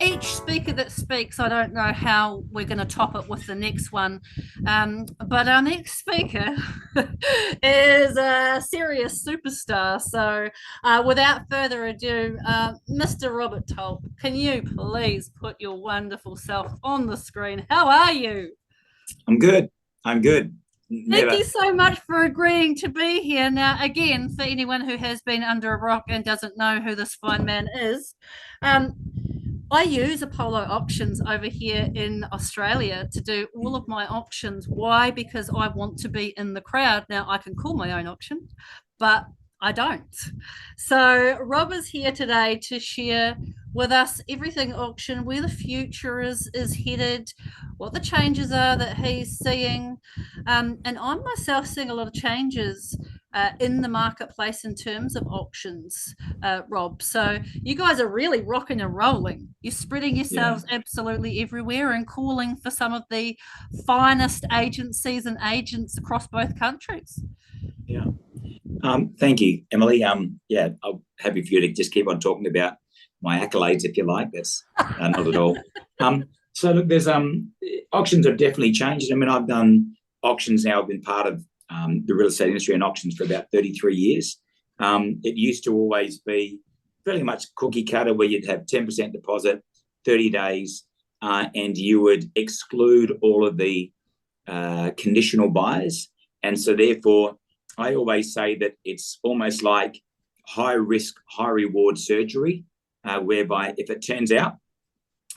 each speaker that speaks, I don't know how we're going to top it with the next one. But our next speaker is a serious superstar. So, without further ado, Mr. Robert Tulp, can you please put your wonderful self on the screen? How are you? I'm good. I'm good. Thank Never. you so much for agreeing to be here. Now, again, for anyone who has been under a rock and doesn't know who this fine man is, um, I use Apollo Auctions over here in Australia to do all of my auctions. Why? Because I want to be in the crowd. Now, I can call my own auction, but I don't. So, Rob is here today to share with us everything auction, where the future is headed, what the changes are that he's seeing. And I'm myself seeing a lot of changes in the marketplace in terms of auctions, Rob. So you guys are really rocking and rolling. You're spreading Yeah. yourselves absolutely everywhere and calling for some of the finest agencies and agents across both countries. Yeah. Thank you, Emily. Yeah, I'm happy for you to just keep on talking about my accolades if you like. That's not at all. So look, there's auctions have definitely changed. I mean, I've done auctions now. I've been part of the real estate industry and auctions for about 33 years. It used to always be fairly much cookie cutter where you'd have 10% deposit, 30 days, and you would exclude all of the conditional buyers. And so therefore, I always say that it's almost like high risk, high reward surgery, whereby if it turns out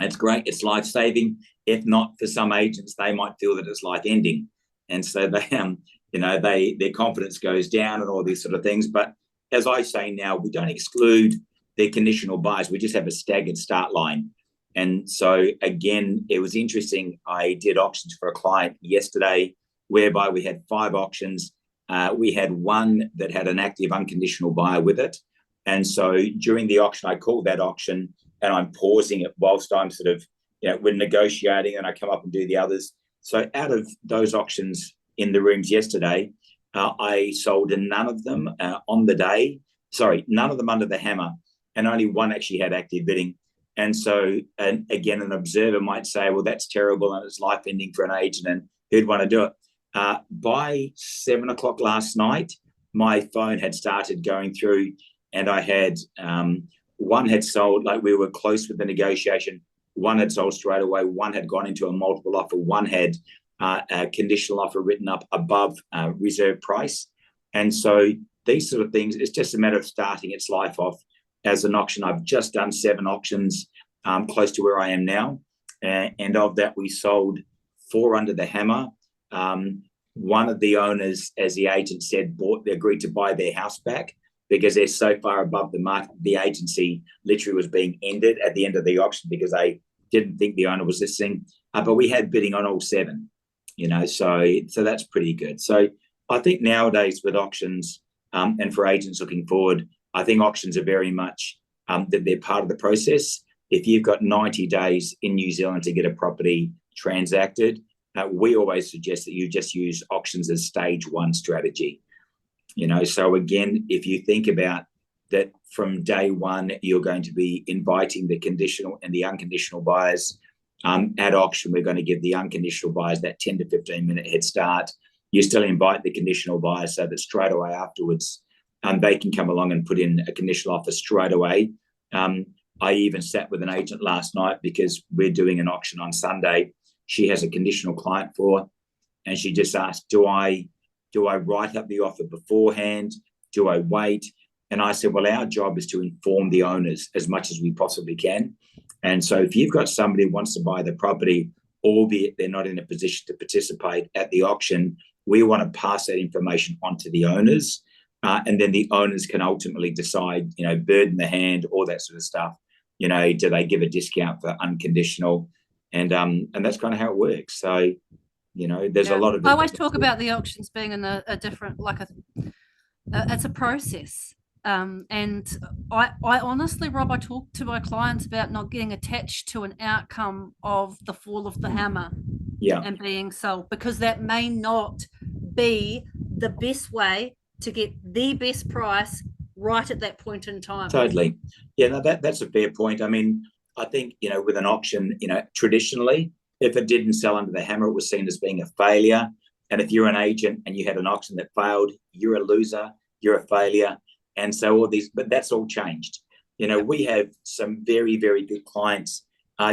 it's great, it's life saving. If not, for some agents, they might feel that it's life ending, and so they their confidence goes down and all these sort of things. But as I say now, we don't exclude their conditional buyers. We just have a staggered start line. And so again, it was interesting. I did auctions for a client yesterday, whereby we had 5 auctions. We had one that had an active unconditional buyer with it. And so during the auction, I called that auction and I'm pausing it whilst I'm sort of, we're negotiating and I come up and do the others. So out of those auctions in the rooms yesterday, I sold none of them on the day. Sorry, none of them under the hammer. And only one actually had active bidding. And so, and again, an observer might say, well, that's terrible and it's life ending for an agent and who'd want to do it? By 7 o'clock last night, my phone had started going through and I had one had sold, like we were close with the negotiation. One had sold straight away. One had gone into a multiple offer. One had a conditional offer written up above reserve price. And so these sort of things, it's just a matter of starting its life off as an auction. I've just done 7 auctions close to where I am now. And of that, we sold 4 under the hammer. One of the owners, as the agent said, agreed to buy their house back because they're so far above the market. The agency literally was being ended at the end of the auction because they didn't think the owner was listening. But we had bidding on all 7, so that's pretty good. So I think nowadays with auctions and for agents looking forward, I think auctions are very much that they're part of the process. If you've got 90 days in New Zealand to get a property transacted, we always suggest that you just use auctions as stage 1 strategy. So again, if you think about that from day 1, you're going to be inviting the conditional and the unconditional buyers. At auction, we're going to give the unconditional buyers that 10 to 15 minute head start. You still invite the conditional buyers so that straight away afterwards, they can come along and put in a conditional offer straight away. I even sat with an agent last night because we're doing an auction on Sunday. She has a conditional client for, and she just asked, do I write up the offer beforehand? Do I wait? And I said, well, our job is to inform the owners as much as we possibly can. And so if you've got somebody who wants to buy the property, albeit they're not in a position to participate at the auction, we want to pass that information on to the owners. And then the owners can ultimately decide, bird in the hand, all that sort of stuff. Do they give a discount for unconditional? And that's kind of how it works. So, there's a lot of. I always talk about the auctions being in a different, it's a process. And I honestly, Rob, I talk to my clients about not getting attached to an outcome of the fall of the hammer and being sold, because that may not be the best way to get the best price right at that point in time. Totally. Yeah, no, that's a fair point. I mean, I think, with an auction, traditionally, if it didn't sell under the hammer, it was seen as being a failure. And if you're an agent and you had an auction that failed, you're a loser, you're a failure. And so but that's all changed. We have some very, very good clients.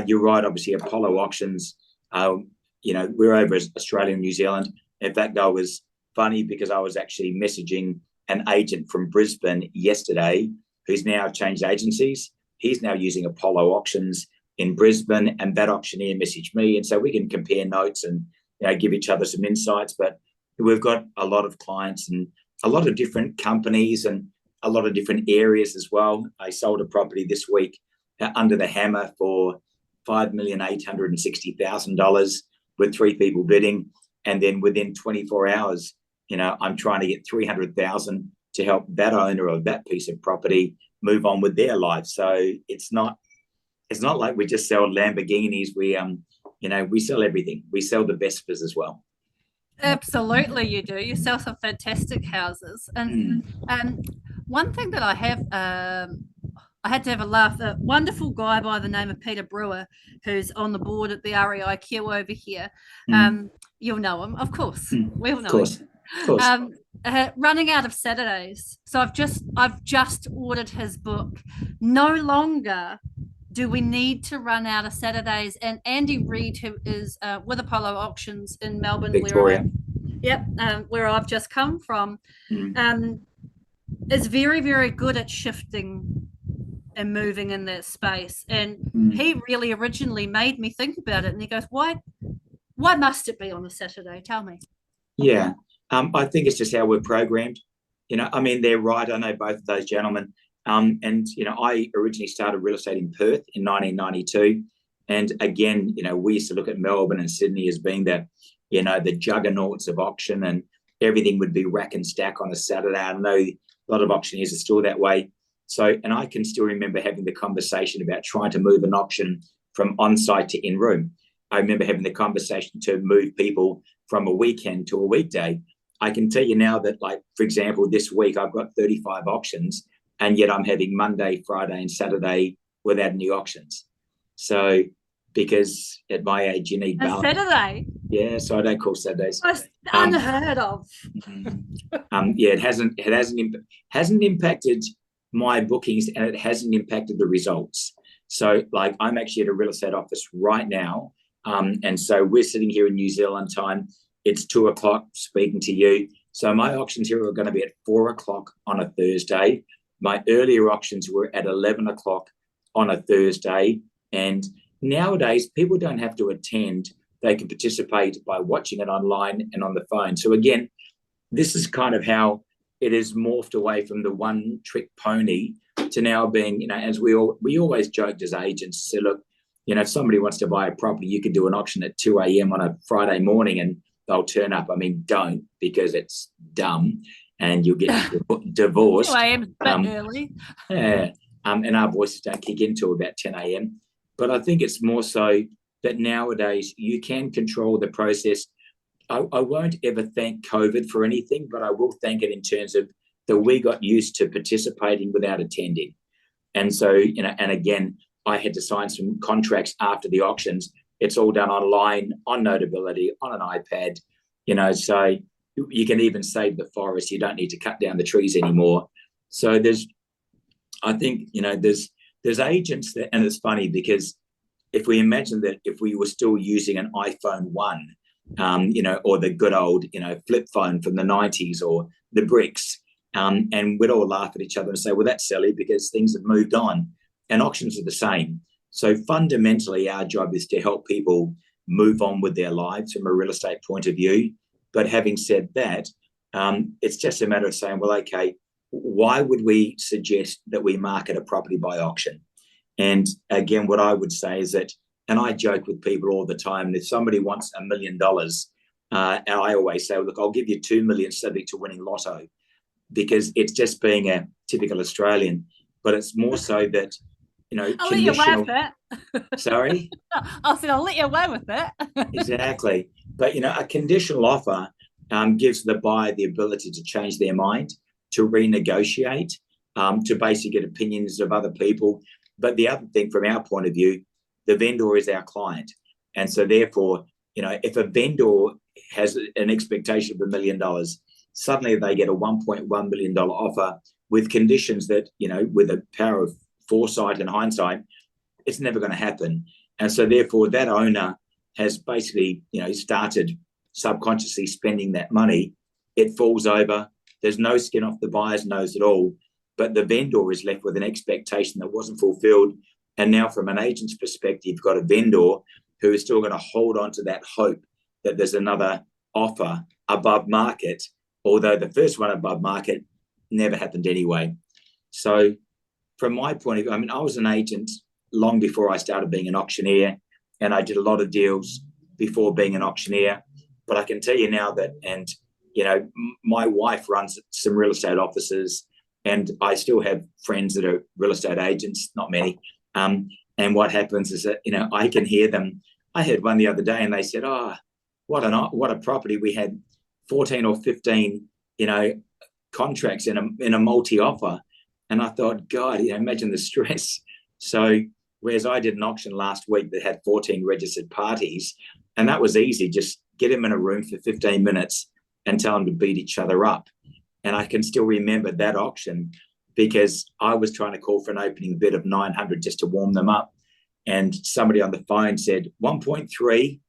You're right, obviously, Apollo Auctions. We're over as Australia and New Zealand. In fact, I was funny because I was actually messaging an agent from Brisbane yesterday who's now changed agencies. He's now using Apollo Auctions in Brisbane, and that auctioneer messaged me. And so we can compare notes and give each other some insights. But we've got a lot of clients and a lot of different companies and a lot of different areas as well. I sold a property this week under the hammer for $5,860,000 with 3 people bidding. And then within 24 hours, I'm trying to get $300,000 to help that owner of that piece of property move on with their life. So it's not like we just sell Lamborghinis. We sell everything. We sell the Vespas as well. Absolutely, you do. You sell some fantastic houses. And one thing that I had to have a laugh. A wonderful guy by the name of Peter Brewer, who's on the board at the REIQ over here. You'll know him, of course. We'll know him. Of course. Running out of Saturdays. So I've just ordered his book. No longer do we need to run out of Saturdays. And Andy Reid, who is with Apollo Auctions in Melbourne, Victoria. Where I've just come from, is very, very good at shifting and moving in that space. And he really originally made me think about it. And he goes, why must it be on a Saturday? Tell me. Yeah. I think it's just how we're programmed. They're right. I know both of those gentlemen. And I originally started real estate in Perth in 1992. And again, we used to look at Melbourne and Sydney as being the juggernauts of auction, and everything would be rack and stack on a Saturday. I know a lot of auctioneers are still that way. So, and I can still remember having the conversation about trying to move an auction from on-site to in-room. I remember having the conversation to move people from a weekend to a weekday. I can tell you now that, like, for example, this week I've got 35 auctions, and yet I'm having Monday, Friday, and Saturday without any auctions. So, because at my age you need balance. A Saturday? Yeah, so I don't call Saturdays. That's unheard of. It hasn't impacted my bookings, and it hasn't impacted the results. So, like, I'm actually at a real estate office right now, and so we're sitting here in New Zealand time. It's 2:00 speaking to you. So my auctions here are going to be at 4:00 on a Thursday. My earlier auctions were at 11:00 on a Thursday. And nowadays, people don't have to attend. They can participate by watching it online and on the phone. So again, this is kind of how it is morphed away from the one-trick pony to now being, as we always joked as agents, say, look, if somebody wants to buy a property, you could do an auction at 2 a.m. on a Friday morning and they'll turn up. Don't, because it's dumb and you'll get divorced. 2 a.m. is a bit early. Yeah. And our voices don't kick in till about 10 a.m. But I think it's more so that nowadays you can control the process. I won't ever thank COVID for anything, but I will thank it in terms of that we got used to participating without attending. And so, and again, I had to sign some contracts after the auctions. It's all done online, on Notability, on an iPad, so you can even save the forest. You don't need to cut down the trees anymore. So there's agents that, and it's funny because if we imagine that if we were still using an iPhone 1, or the good old, flip phone from the 90s or the bricks, and we'd all laugh at each other and say, well, that's silly because things have moved on, and auctions are the same. So fundamentally, our job is to help people move on with their lives from a real estate point of view. But having said that, it's just a matter of saying, well, okay, why would we suggest that we market a property by auction? And again, what I would say is that, and I joke with people all the time, if somebody wants $1 million, and I always say, look, I'll give you 2 million subject to winning lotto, because it's just being a typical Australian. But it's more so that, I'll let you away with it. Sorry? I said, I'll let you away with it. Exactly. But, a conditional offer gives the buyer the ability to change their mind, to renegotiate, to basically get opinions of other people. But the other thing from our point of view, the vendor is our client. And so therefore, if a vendor has an expectation of $1 million, suddenly they get a $1.1 million offer with conditions that, with the power of foresight and hindsight, it's never going to happen. And so therefore that owner has basically, started subconsciously spending that money. It falls over. There's no skin off the buyer's nose at all. But the vendor is left with an expectation that wasn't fulfilled. And now from an agent's perspective, you've got a vendor who is still going to hold on to that hope that there's another offer above market, although the first one above market never happened anyway. So from my point of view, I was an agent long before I started being an auctioneer, and I did a lot of deals before being an auctioneer. But I can tell you now that, and, my wife runs some real estate offices, and I still have friends that are real estate agents, not many. And what happens is that, I can hear them. I heard one the other day and they said, what a property. We had 14 or 15, contracts in a multi-offer. And I thought, God, imagine the stress. So whereas I did an auction last week that had 14 registered parties, and that was easy, just get them in a room for 15 minutes and tell them to beat each other up. And I can still remember that auction because I was trying to call for an opening bid of 900 just to warm them up. And somebody on the phone said 1.3.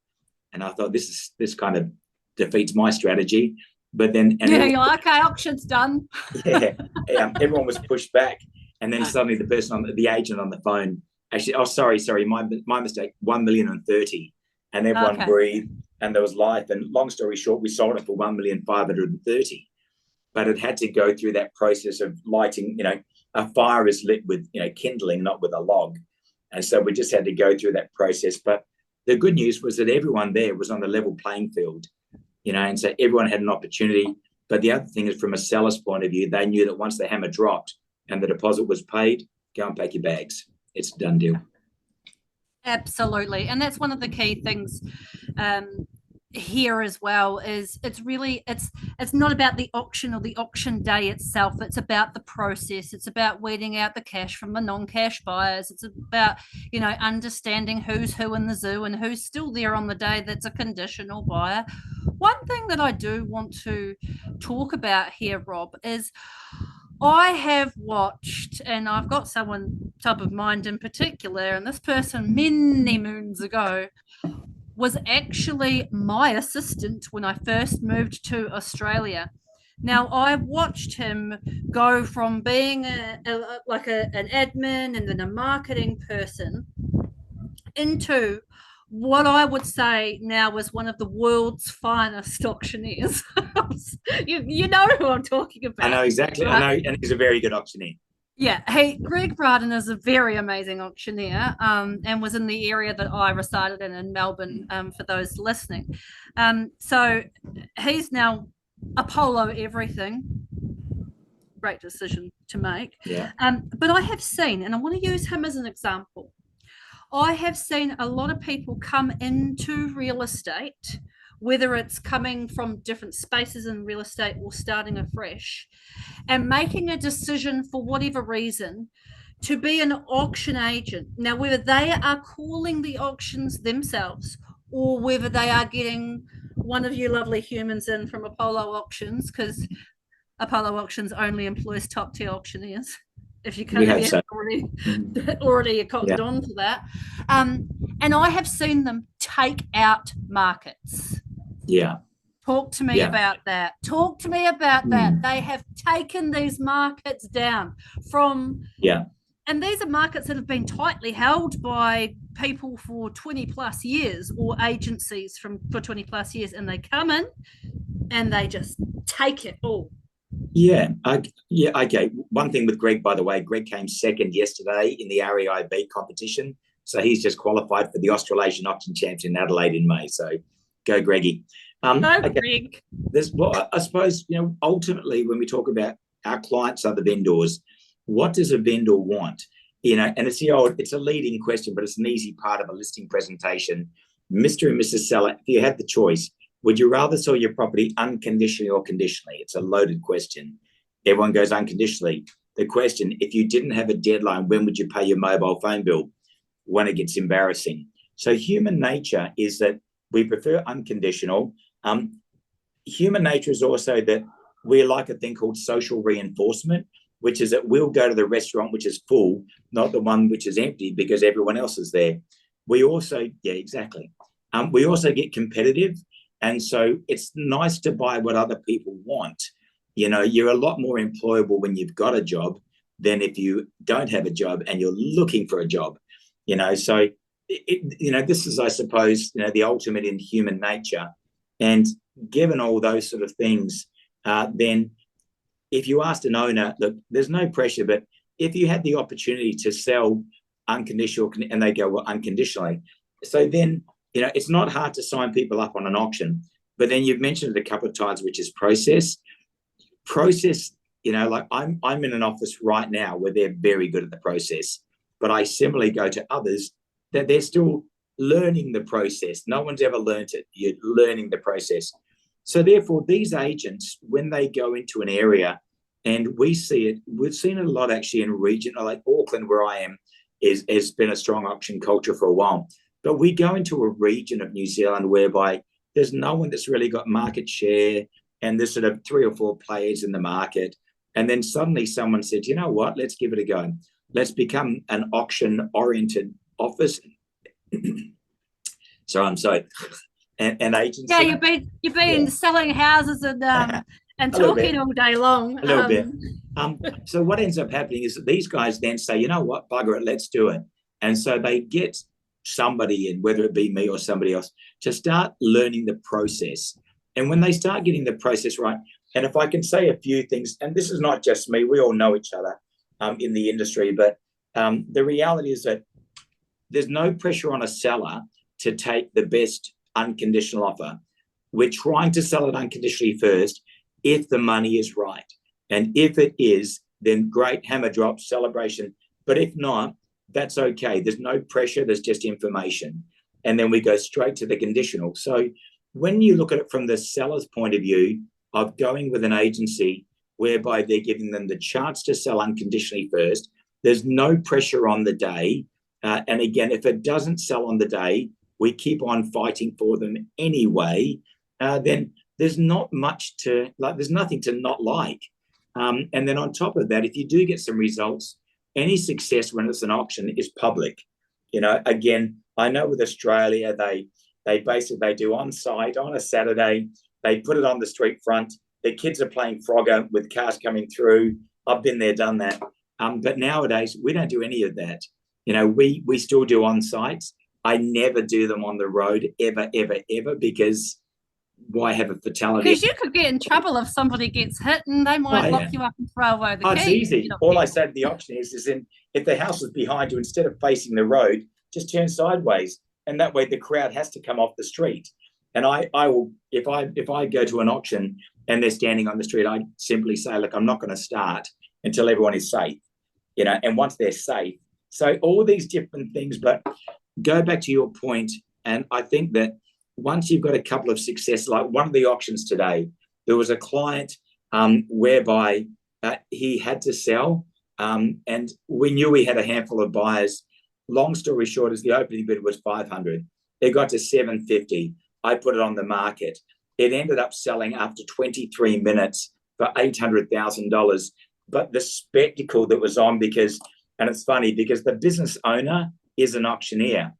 And I thought, this kind of defeats my strategy. But then... you're like, okay, auction's done. Everyone was pushed back. And then suddenly the agent on the phone, actually, sorry, my mistake, 1,030,000. And everyone breathed and there was life. And long story short, we sold it for 1,530,000. But it had to go through that process of lighting. A fire is lit with, kindling, not with a log. And so we just had to go through that process. But the good news was that everyone there was on the level playing field, and so everyone had an opportunity. But the other thing is, from a seller's point of view, they knew that once the hammer dropped and the deposit was paid, go and pack your bags. It's a done deal. Absolutely. And that's one of the key things here as well, is it's not about the auction or the auction day itself. It's about the process. It's about weeding out the cash from the non-cash buyers. It's about, understanding who's who in the zoo and who's still there on the day that's a conditional buyer. One thing that I do want to talk about here, Rob, is I have watched, and I've got someone top of mind in particular, and this person many moons ago was actually my assistant when I first moved to Australia. Now, I watched him go from being an admin and then a marketing person into what I would say now was one of the world's finest auctioneers. you know who I'm talking about. I know exactly. Right? I know, and he's a very good auctioneer. Yeah, Greg Braden is a very amazing auctioneer, and was in the area that I resided in Melbourne, for those listening. So he's now Apollo everything. Great decision to make. Yeah. But I have seen, and I want to use him as an example, I have seen a lot of people come into real estate, whether it's coming from different spaces in real estate or starting afresh, and making a decision for whatever reason to be an auction agent. Now, whether they are calling the auctions themselves or whether they are getting one of you lovely humans in from Apollo Auctions, because Apollo Auctions only employs top tier auctioneers. If you can't already cottoned on to that. And I have seen them take out markets. Yeah. Talk to me about that. Talk to me about that. They have taken these markets down from... Yeah. And these are markets that have been tightly held by people for 20 plus years, or agencies for 20 plus years, and they come in and they just take it all. Yeah. Okay. One thing with Greg, by the way, Greg came second yesterday in the REIB competition. So he's just qualified for the Australasian Auction Champs in Adelaide in May. So go, Greggy. Greg. I suppose, ultimately, when we talk about our clients are the vendors, what does a vendor want? And it's a leading question, but it's an easy part of a listing presentation. Mr. and Mrs. Seller, if you had the choice, would you rather sell your property unconditionally or conditionally? It's a loaded question. Everyone goes unconditionally. the question, if you didn't have a deadline, when would you pay your mobile phone bill? When it gets embarrassing. So human nature is that we prefer unconditional. Human nature is also that we like a thing called social reinforcement, which is that we'll go to the restaurant which is full, not the one which is empty because everyone else is there. We also, yeah, exactly. We also get competitive. And so it's nice to buy what other people want. You know, you're a lot more employable when you've got a job than if you don't have a job and you're looking for a job. You know, so this is, I suppose, the ultimate in human nature. And given all those sort of things, then if you asked an owner, look, there's no pressure, but if you had the opportunity to sell unconditional, and they go, well, unconditionally, so then, it's not hard to sign people up on an auction. But then you've mentioned it a couple of times, which is process. Like I'm in an office right now where they're very good at the process, but I similarly go to others that they're still learning the process. No one's ever learned it. You're learning the process. So therefore, these agents, when they go into an area, and we see it, we've seen it a lot actually in region, like Auckland, where I am, has been a strong auction culture for a while. But we go into a region of New Zealand whereby there's no one that's really got market share, and there's sort of 3 or 4 players in the market. And then suddenly someone said, you know what, let's give it a go. Let's become an auction-oriented office. So I'm sorry, an agency. Yeah, you've been selling houses and talking all day long. A little bit. So what ends up happening is that these guys then say, you know what, bugger it, let's do it. And so they get somebody in, whether it be me or somebody else, to start learning the process. And when they start getting the process right, and if I can say a few things, and this is not just me, we all know each other in the industry, but the reality is that there's no pressure on a seller to take the best unconditional offer. We're trying to sell it unconditionally first if the money is right. And if it is, then great, hammer drop, celebration. But if not, that's okay. There's no pressure, there's just information. And then we go straight to the conditional. So when you look at it from the seller's point of view of going with an agency whereby they're giving them the chance to sell unconditionally first, there's no pressure on the day. And again, if it doesn't sell on the day, we keep on fighting for them anyway, then there's not much to like, there's nothing to not like. And then on top of that, if you do get some results, any success when it's an auction is public. Again, I know with Australia, they basically do on site on a Saturday, they put it on the street front. The kids are playing Frogger with cars coming through. I've been there, done that. But nowadays, we don't do any of that. We still do on sites. I never do them on the road, ever, ever, ever, because why have a fatality? Because you could get in trouble if somebody gets hit and they might lock you up and throw away the key. It's easy. All I say to the auction is if the house is behind you, instead of facing the road, just turn sideways. And that way the crowd has to come off the street. And I will, if I go to an auction and they're standing on the street, I simply say, look, I'm not going to start until everyone is safe, and once they're safe. So all these different things, but go back to your point, and I think that once you've got a couple of successes, like one of the auctions today, there was a client whereby he had to sell, and we knew we had a handful of buyers. Long story short, is the opening bid was 500. It got to 750. I put it on the market. It ended up selling after 23 minutes for $800,000. But the spectacle that was on, and it's funny because the business owner is an auctioneer,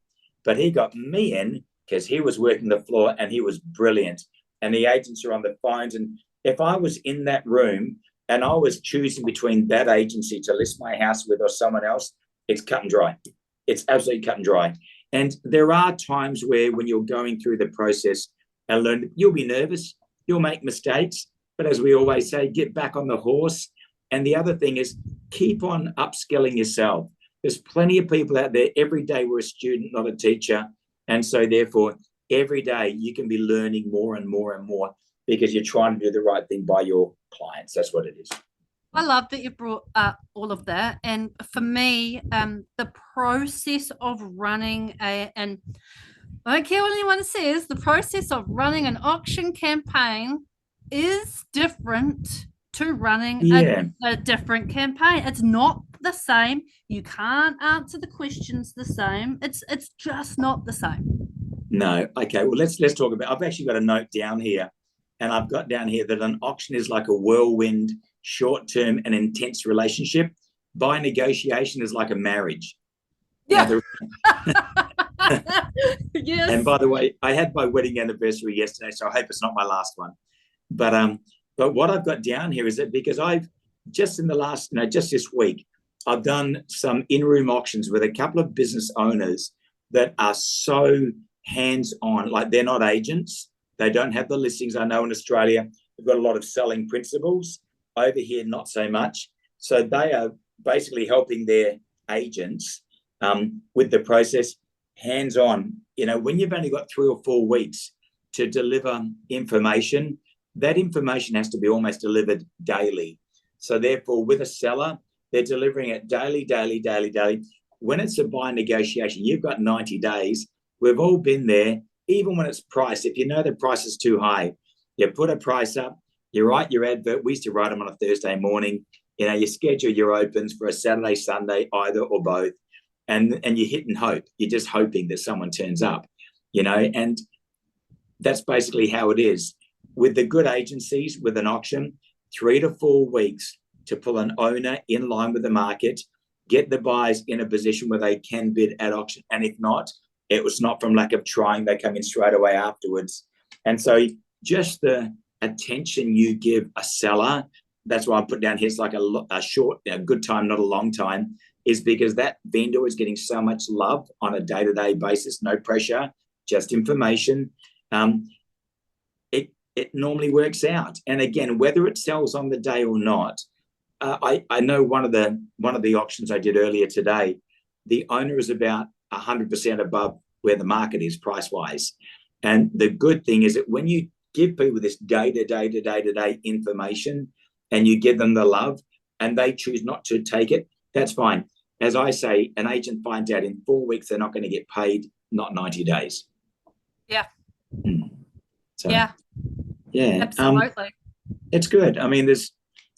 but he got me in because he was working the floor and he was brilliant. And the agents are on the phones. And if I was in that room and I was choosing between that agency to list my house with or someone else, it's cut and dry. It's absolutely cut and dry. And there are times where when you're going through the process and learn, you'll be nervous, you'll make mistakes. But as we always say, get back on the horse. And the other thing is keep on upskilling yourself. There's plenty of people out there. Every day we're a student, not a teacher. And so therefore, every day you can be learning more and more and more because you're trying to do the right thing by your clients. That's what it is. I love that you brought up all of that. And for me, the process of running and I don't care what anyone says, the process of running an auction campaign is different to running Yeah. a different campaign. It's not the same. You can't answer the questions the same. It's just not the same. No. Okay. Well, let's talk about. I've actually got a note down here, and I've got down here that an auction is like a whirlwind, short-term and intense relationship. By negotiation is like a marriage. Yeah. Yes. And by the way, I had my wedding anniversary yesterday, so I hope it's not my last one. But what I've got down here is that because I've just in the last, just this week, I've done some in-room auctions with a couple of business owners that are so hands-on, like they're not agents. They don't have the listings. I know in Australia, we've got a lot of selling principals. Over here, not so much. So they are basically helping their agents with the process hands-on. When you've only got 3 or 4 weeks to deliver information, that information has to be almost delivered daily. So therefore, with a seller, they're delivering it daily. When it's a buy negotiation, you've got 90 days. We've all been there, even when it's priced. If you know the price is too high, you put a price up, you write your advert. We used to write them on a Thursday morning. You schedule your opens for a Saturday, Sunday, either or both. And you hit and hope. You're just hoping that someone turns up, and that's basically how it is. With the good agencies, with an auction, 3 to 4 weeks to pull an owner in line with the market, get the buyers in a position where they can bid at auction. And if not, it was not from lack of trying. They come in straight away afterwards. And so just the attention you give a seller, that's why I put down here, it's like a short, good time, not a long time, is because that vendor is getting so much love on a day-to-day basis, no pressure, just information. It normally works out. And again, whether it sells on the day or not, I know one of the auctions I did earlier today, the owner is about 100% above where the market is price-wise. And the good thing is that when you give people this day-to-day information and you give them the love and they choose not to take it, that's fine. As I say, an agent finds out in 4 weeks they're not going to get paid, not 90 days. Yeah. So, yeah. Absolutely. It's good. I mean,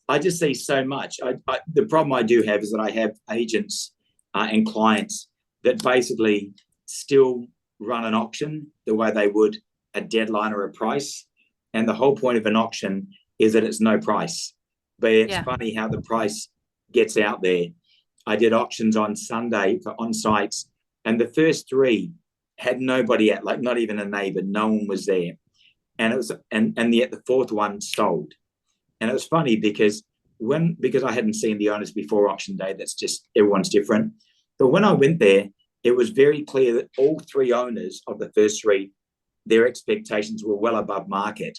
I just see so much. The problem I do have is that I have agents and clients that basically still run an auction the way they would a deadline or a price. And the whole point of an auction is that it's no price. But it's funny how the price gets out there. I did auctions on Sunday for on-sites, and the first 3 had nobody at, like not even a neighbor. No one was there. And it was, and yet the 4th one sold. And it was funny because I hadn't seen the owners before auction day. That's just, everyone's different. But when I went there, it was very clear that all 3 owners of the first 3, their expectations were well above market,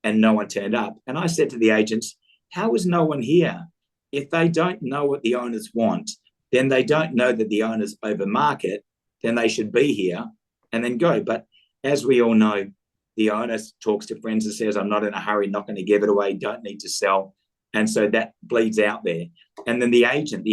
and no one turned up. And I said to the agents, how is no one here? If they don't know what the owners want, then they don't know that the owners over market, then they should be here and then go. But as we all know, the owner talks to friends and says, I'm not in a hurry, not going to give it away, don't need to sell. And so that bleeds out there. And then the agent,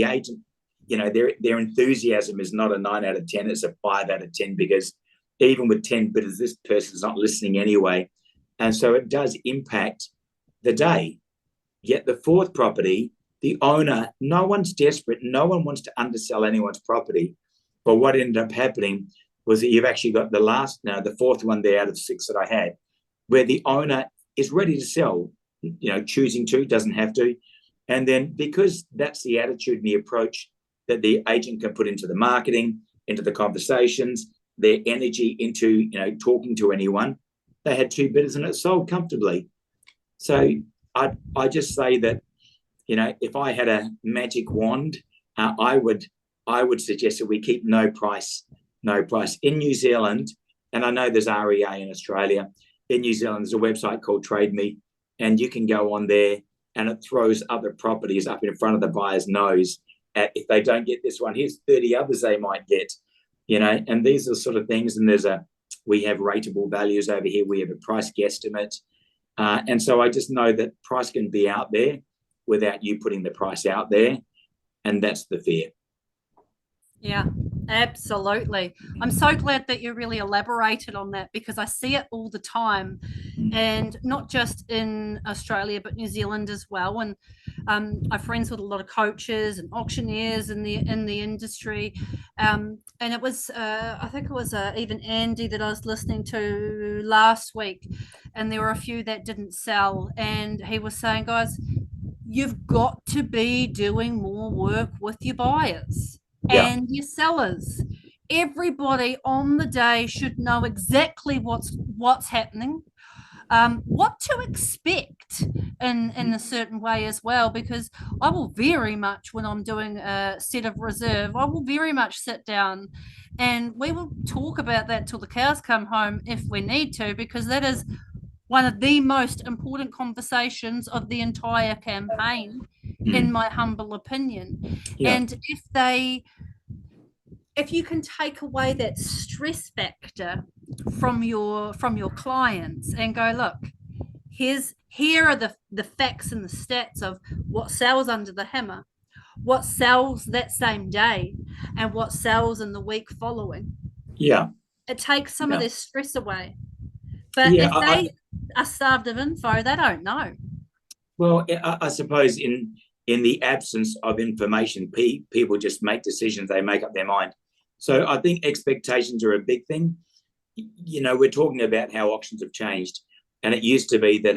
their enthusiasm is not a 9 out of 10, it's a 5 out of 10, because even with 10 bidders, this person's not listening anyway. And so it does impact the day. Yet the 4th property, the owner, no one's desperate, no one wants to undersell anyone's property. But what ended up happening was that you've actually got the 4th one there out of 6 that I had, where the owner is ready to sell, choosing to, doesn't have to. And then because that's the attitude and the approach that the agent can put into the marketing, into the conversations, their energy into, talking to anyone, they had 2 bidders and it sold comfortably. So I just say that, if I had a magic wand, I would suggest that we keep no price. In New Zealand, and I know there's REA in Australia, in New Zealand there's a website called Trade Me, and you can go on there and it throws other properties up in front of the buyer's nose. If they don't get this one, here's 30 others they might get, and these are the sort of things. And we have rateable values over here. We have a price guesstimate. And so I just know that price can be out there without you putting the price out there. And that's the fear. Yeah. Absolutely. I'm so glad that you really elaborated on that because I see it all the time, and not just in Australia but New Zealand as well. And I'm friends with a lot of coaches and auctioneers in the industry, and it was I think it was even Andy that I was listening to last week, and there were a few that didn't sell, and he was saying, guys, you've got to be doing more work with your buyers Yeah. and your sellers. Everybody on the day should know exactly what's happening, what to expect in a certain way as well. Because I will very much, when I'm doing a set of reserve, I will very much sit down and we will talk about that till the cows come home if we need to, because that is one of the most important conversations of the entire campaign, in my humble opinion. Yeah. And if you can take away that stress factor from your clients and go, look, here are the facts and the stats of what sells under the hammer, what sells that same day, and what sells in the week following. Yeah. It takes some of Yeah. their stress away. But Yeah. if they are starved of info, they don't know. Well, I suppose in the absence of information, people just make decisions. They make up their mind. So I think expectations are a big thing. You know, we're talking about how auctions have changed, and it used to be that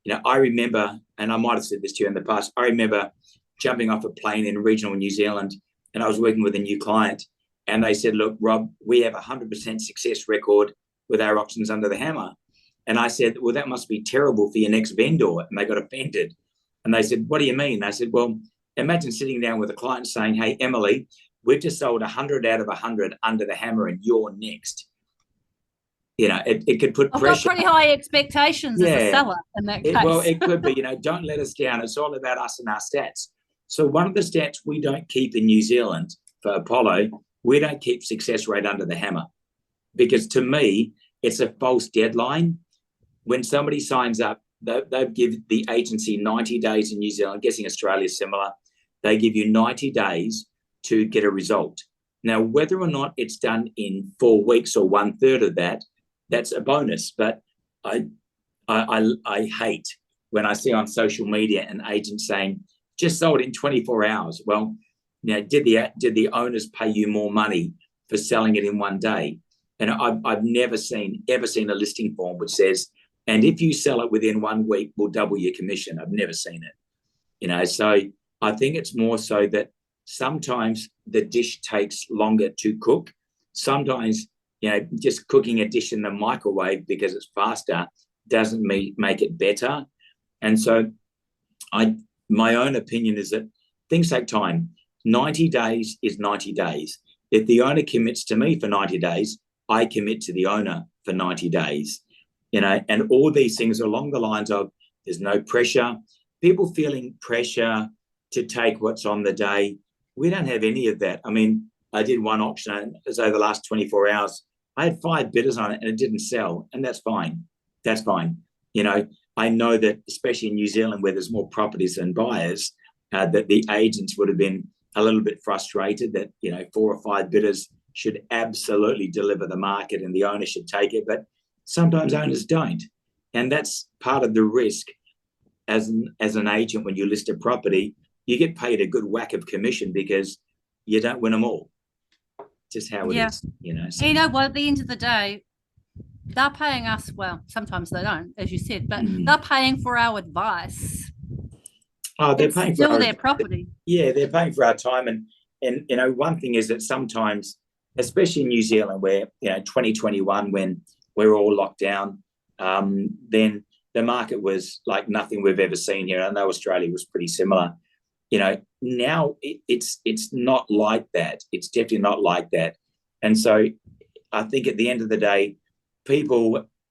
you know, I remember, and I might have said this to you in the past, I remember jumping off a plane in regional New Zealand, and I was working with a new client, and they said, look, Rob, we have a 100% success record with our auctions under the hammer. And I said, well, that must be terrible for your next vendor. And they got offended. And they said, what do you mean? I said, well, imagine sitting down with a client saying, hey, Emily, we've just sold 100 out of 100 under the hammer and you're next. You know, it could put pressure. I've got pretty high expectations as a seller in that case. Well, it could be, you know, don't let us down. It's all about us and our stats. So one of the stats we don't keep in New Zealand for Apollo, we don't keep success rate under the hammer, because to me, it's a false deadline. When somebody signs up, they give the agency 90 days in New Zealand. I'm guessing Australia is similar. They give you 90 days to get a result. Now, whether or not it's done in 4 weeks or 1/3 of that, that's a bonus. But I hate when I see on social media an agent saying, just sold in 24 hours. Well, you know, did the owners pay you more money for selling it in 1 day? And I've never seen a listing form which says, and if you sell it within 1 week, we'll double your commission. I've never seen it. You know, so I think it's more so that sometimes the dish takes longer to cook. Sometimes, you know, just cooking a dish in the microwave because it's faster doesn't make it better. And so my own opinion is that things take time. 90 days is 90 days. If the owner commits to me for 90 days, I commit to the owner for 90 days. You know, and all these things are along the lines of there's no pressure. People feeling pressure to take what's on the day. We don't have any of that. I mean, I did one auction, and it was over the last 24 hours. I had 5 bidders on it and it didn't sell, and that's fine. That's fine. You know, I know that especially in New Zealand where there's more properties than buyers, that the agents would have been a little bit frustrated that, you know, 4 or 5 bidders should absolutely deliver the market and the owner should take it. But sometimes owners don't. And that's part of the risk as an agent. When you list a property, you get paid a good whack of commission because you don't win them all. Just how it is, you know. So. You know what, at the end of the day, they're paying us, well, sometimes they don't, as you said, but they're paying for our advice. Oh, they're paying for their property. Yeah, they're paying for our time. And you know, one thing is that sometimes, especially in New Zealand where, you know, 2021, when we're all locked down, then the market was like nothing we've ever seen here. I know Australia was pretty similar. You know, now it's not like that. It's definitely not like that. And so I think at the end of the day,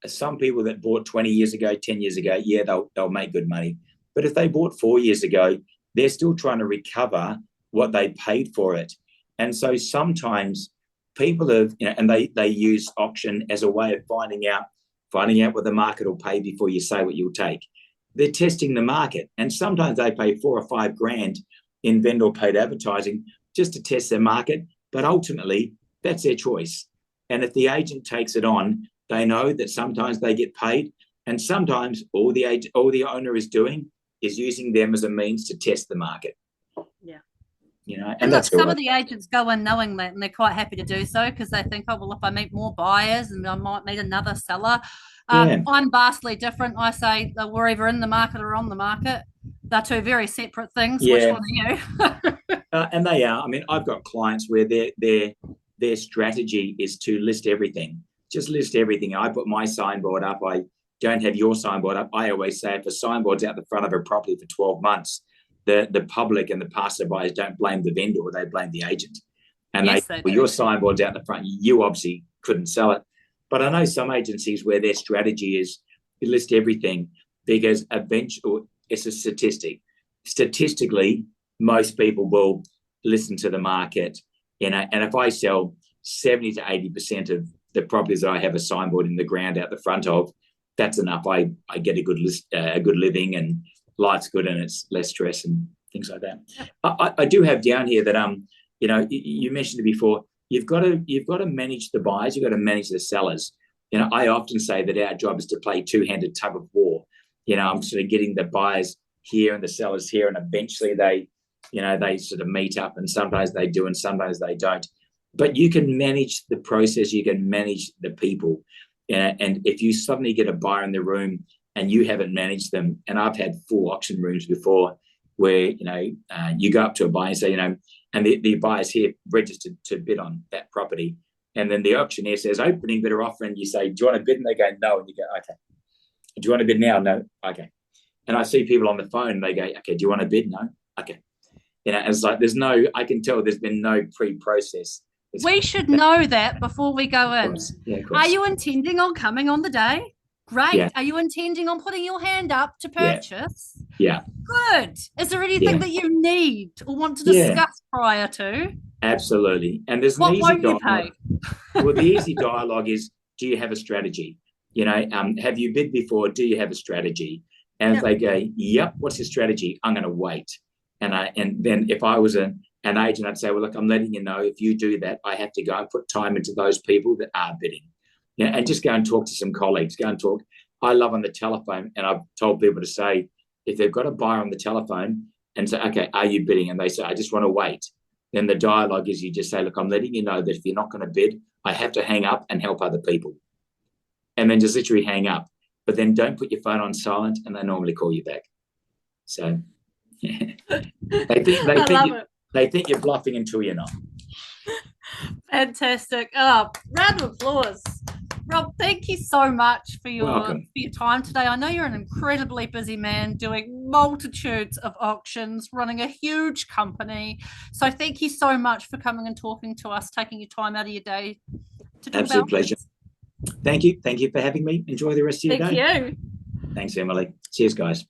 some people that bought 20 years ago, 10 years ago, yeah, they'll make good money. But if they bought 4 years ago, they're still trying to recover what they paid for it. And so sometimes people have, you know, and they use auction as a way of finding out what the market will pay before you say what you'll take. They're testing the market, and sometimes they pay $4 or $5 grand in vendor paid advertising just to test their market But ultimately, that's their choice. And if the agent takes it on, they know that sometimes they get paid, and sometimes all the owner is doing is using them as a means to test the market. Yeah. You know, and look, that's some of the agents go in knowing that, and they're quite happy to do so because they think, oh, well, if I meet more buyers and I might meet another seller. I'm vastly different. I say that we're either in the market or on the market. They're two very separate things. Yeah. Which one are you? And they are. I mean, I've got clients where their strategy is to list everything. Just list everything. I put my signboard up. I don't have your signboard up. I always say if a signboard's out the front of a property for 12 months, the public and the passerby don't blame the vendor, they blame the agent. And yes, well, your signboard's out the front. You obviously couldn't sell it. But I know some agencies where their strategy is to list everything because eventually it's a statistic. Statistically, most people will listen to the market, you know, and if I sell 70 to 80% of the properties that I have a signboard in the ground out the front of, that's enough. I get a good living, and life's good, and it's less stress and things like that. I do have down here that you know, you mentioned it before. You've got to manage the buyers. You've got to manage the sellers. You know, I often say that our job is to play two-handed tug of war. You know, I'm sort of getting the buyers here and the sellers here, and eventually they sort of meet up, and sometimes they do and sometimes they don't. But you can manage the process. You can manage the people. And if you suddenly get a buyer in the room and you haven't managed them, and I've had full auction rooms before where, you know, you go up to a buyer and say, you know, and the buyer's here registered to bid on that property. And then the auctioneer says, opening bidder offer, and you say, do you want to bid? And they go, no. And you go, okay. Do you want to bid now? No. Okay. And I see people on the phone and they go, okay, do you want to bid? No. Okay. You know, it's like I can tell there's been no pre-process. We should know that before we go in. Yeah, of course. Are you intending on coming on the day? Great. Yeah. Are you intending on putting your hand up to purchase? Yeah. Good. Is there anything that you need or want to discuss prior to? Absolutely. And there's what won't you pay? Well, the easy dialogue is, do you have a strategy? You know, have you bid before? Do you have a strategy? And if they go, yep, what's your strategy? I'm going to wait. And then if I was an agent, I'd say, well, look, I'm letting you know if you do that, I have to go and put time into those people that are bidding. You know, and just go and talk to some colleagues, go and talk. I love on the telephone, and I've told people to say, if they've got a buyer on the telephone and say, okay, are you bidding? And they say, I just want to wait. Then the dialogue is you just say, look, I'm letting you know that if you're not going to bid, I have to hang up and help other people. And then just literally hang up. But then don't put your phone on silent, and they normally call you back. So they think you're bluffing until you're not. Fantastic. Round of applause. Rob, thank you so much for your time today. I know you're an incredibly busy man doing multitudes of auctions, running a huge company. So thank you so much for coming and talking to us, taking your time out of your day to talk Absolute pleasure. Thank you. Thank you for having me. Enjoy the rest of your day. Thank you. Thanks, Emily. Cheers, guys.